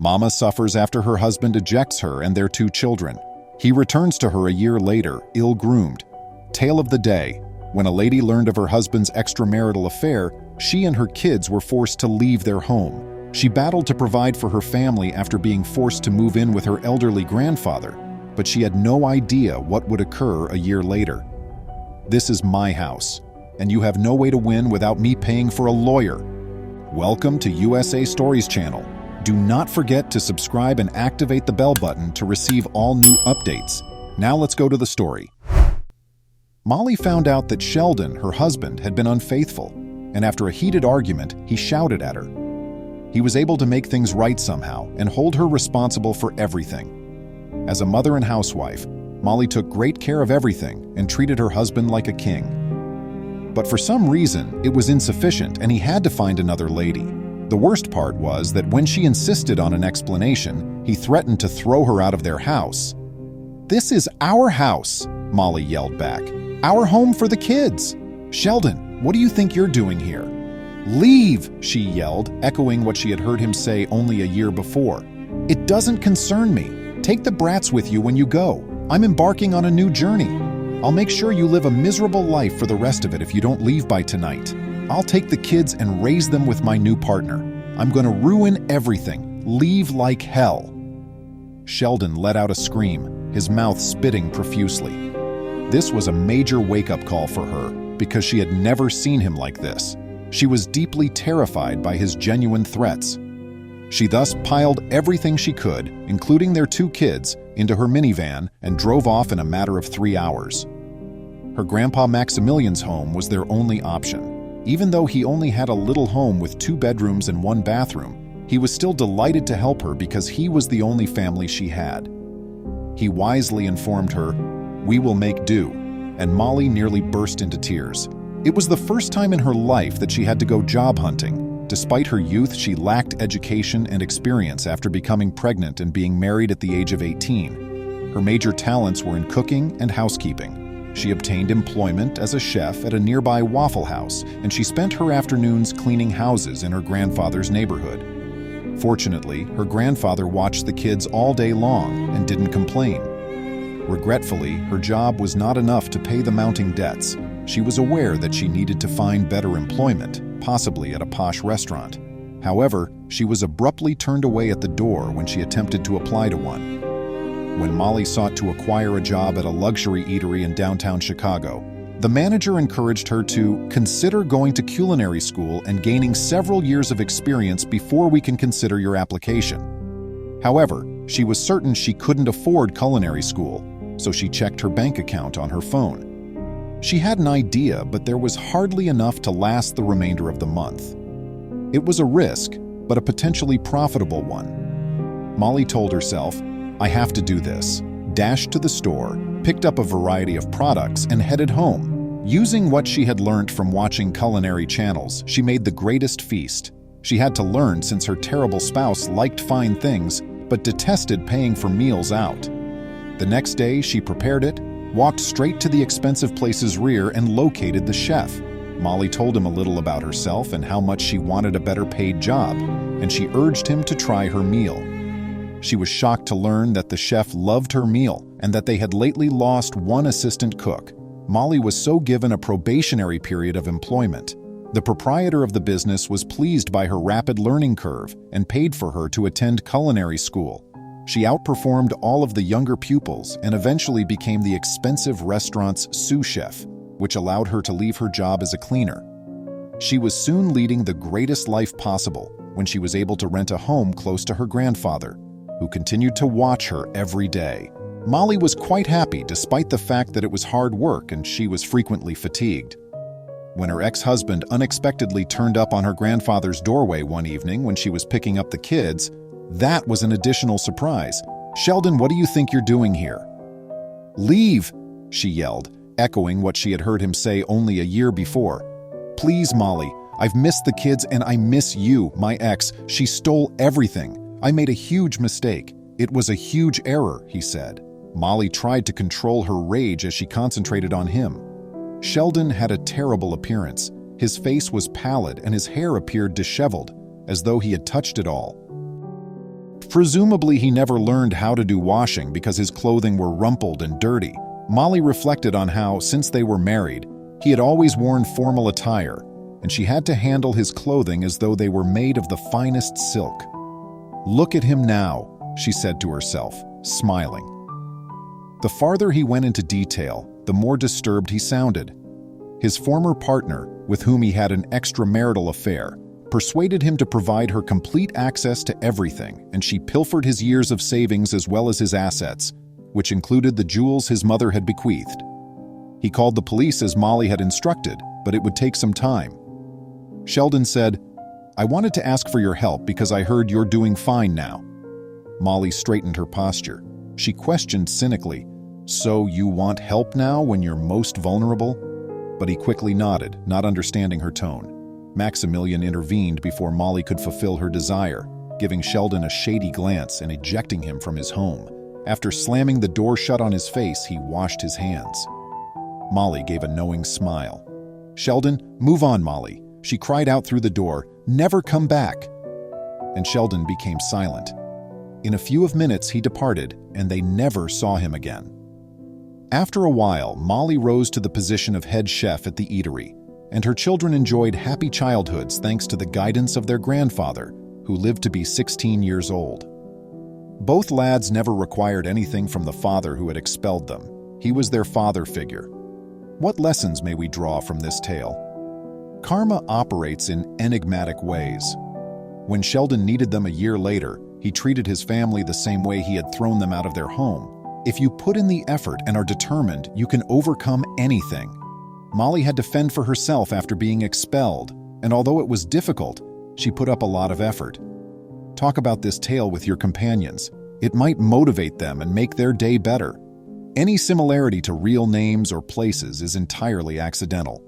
Mama suffers after her husband ejects her and their 2 children. He returns to her a year later, ill-groomed. Tale of the day. When a lady learned of her husband's extramarital affair, she and her kids were forced to leave their home. She battled to provide for her family after being forced to move in with her elderly grandfather, but she had no idea what would occur a year later. This is my house, and you have no way to win without me paying for a lawyer. Welcome to USA Stories channel. Do not forget to subscribe and activate the bell button to receive all new updates. Now let's go to the story. Molly found out that Sheldon, her husband, had been unfaithful, and after a heated argument, he shouted at her. He was able to make things right somehow and hold her responsible for everything. As a mother and housewife, Molly took great care of everything and treated her husband like a king. But for some reason, it was insufficient and he had to find another lady. The worst part was that when she insisted on an explanation, he threatened to throw her out of their house. "This is our house," Molly yelled back. "Our home for the kids. Sheldon, what do you think you're doing here?" "Leave," she yelled, echoing what she had heard him say only a year before. "It doesn't concern me. Take the brats with you when you go. I'm embarking on a new journey. I'll make sure you live a miserable life for the rest of it if you don't leave by tonight. I'll take the kids and raise them with my new partner. I'm going to ruin everything. Leave like hell." Sheldon let out a scream, his mouth spitting profusely. This was a major wake-up call for her because she had never seen him like this. She was deeply terrified by his genuine threats. She thus piled everything she could, including their 2 kids, into her minivan and drove off in a matter of 3 hours. Her grandpa Maximilian's home was their only option. Even though he only had a little home with 2 bedrooms and 1 bathroom, he was still delighted to help her because he was the only family she had. He wisely informed her, "We will make do," and Molly nearly burst into tears. It was the first time in her life that she had to go job hunting. Despite her youth, she lacked education and experience after becoming pregnant and being married at the age of 18. Her major talents were in cooking and housekeeping. She obtained employment as a chef at a nearby Waffle House, and she spent her afternoons cleaning houses in her grandfather's neighborhood. Fortunately, her grandfather watched the kids all day long and didn't complain. Regretfully, her job was not enough to pay the mounting debts. She was aware that she needed to find better employment, possibly at a posh restaurant. However, she was abruptly turned away at the door when she attempted to apply to one. When Molly sought to acquire a job at a luxury eatery in downtown Chicago, the manager encouraged her to consider going to culinary school and gaining several years of experience before we can consider your application. However, she was certain she couldn't afford culinary school, so she checked her bank account on her phone. She had an idea, but there was hardly enough to last the remainder of the month. It was a risk, but a potentially profitable one. Molly told herself, "I have to do this," dashed to the store, picked up a variety of products, and headed home. Using what she had learned from watching culinary channels, she made the greatest feast. She had to learn since her terrible spouse liked fine things, but detested paying for meals out. The next day, she prepared it, walked straight to the expensive place's rear, and located the chef. Molly told him a little about herself and how much she wanted a better paid job, and she urged him to try her meal. She was shocked to learn that the chef loved her meal and that they had lately lost 1 assistant cook. Molly was so given a probationary period of employment. The proprietor of the business was pleased by her rapid learning curve and paid for her to attend culinary school. She outperformed all of the younger pupils and eventually became the expensive restaurant's sous chef, which allowed her to leave her job as a cleaner. She was soon leading the greatest life possible when she was able to rent a home close to her grandfather, who continued to watch her every day. Molly was quite happy despite the fact that it was hard work and she was frequently fatigued. When her ex-husband unexpectedly turned up on her grandfather's doorway one evening when she was picking up the kids, that was an additional surprise. "Sheldon, what do you think you're doing here?" "Leave," she yelled, echoing what she had heard him say only a year before. "Please, Molly, I've missed the kids and I miss you, my ex. She stole everything. I made a huge mistake. It was a huge error," he said. Molly tried to control her rage as she concentrated on him. Sheldon had a terrible appearance. His face was pallid and his hair appeared disheveled, as though he had touched it all. Presumably, he never learned how to do washing because his clothing were rumpled and dirty. Molly reflected on how, since they were married, he had always worn formal attire, and she had to handle his clothing as though they were made of the finest silk. "Look at him now," she said to herself, smiling. The farther he went into detail, the more disturbed he sounded. His former partner, with whom he had an extramarital affair, persuaded him to provide her complete access to everything, and she pilfered his years of savings as well as his assets, which included the jewels his mother had bequeathed. He called the police as Molly had instructed, but it would take some time. Sheldon said, "I wanted to ask for your help because I heard you're doing fine now." Molly straightened her posture. She questioned cynically, "So you want help now when you're most vulnerable?" But he quickly nodded, not understanding her tone. Maximilian intervened before Molly could fulfill her desire, giving Sheldon a shady glance and ejecting him from his home. After slamming the door shut on his face, he washed his hands. Molly gave a knowing smile. "Sheldon, move on, Molly," she cried out through the door. "Never come back." And Sheldon became silent. In a few minutes he departed, and they never saw him again. After a while, Molly rose to the position of head chef at the eatery, and her children enjoyed happy childhoods thanks to the guidance of their grandfather, who lived to be 16 years old. Both lads never required anything from the father who had expelled them. He was their father figure. What lessons may we draw from this tale? Karma operates in enigmatic ways. When Sheldon needed them a year later, he treated his family the same way he had thrown them out of their home. If you put in the effort and are determined, you can overcome anything. Molly had to fend for herself after being expelled, and although it was difficult, she put up a lot of effort. Talk about this tale with your companions. It might motivate them and make their day better. Any similarity to real names or places is entirely accidental.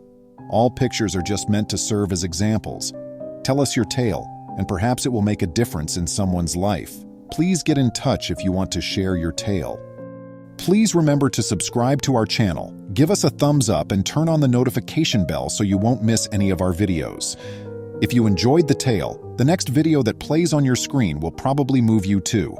All pictures are just meant to serve as examples. Tell us your tale, and perhaps it will make a difference in someone's life. Please get in touch if you want to share your tale. Please remember to subscribe to our channel, give us a thumbs up, and turn on the notification bell so you won't miss any of our videos. If you enjoyed the tale, the next video that plays on your screen will probably move you too.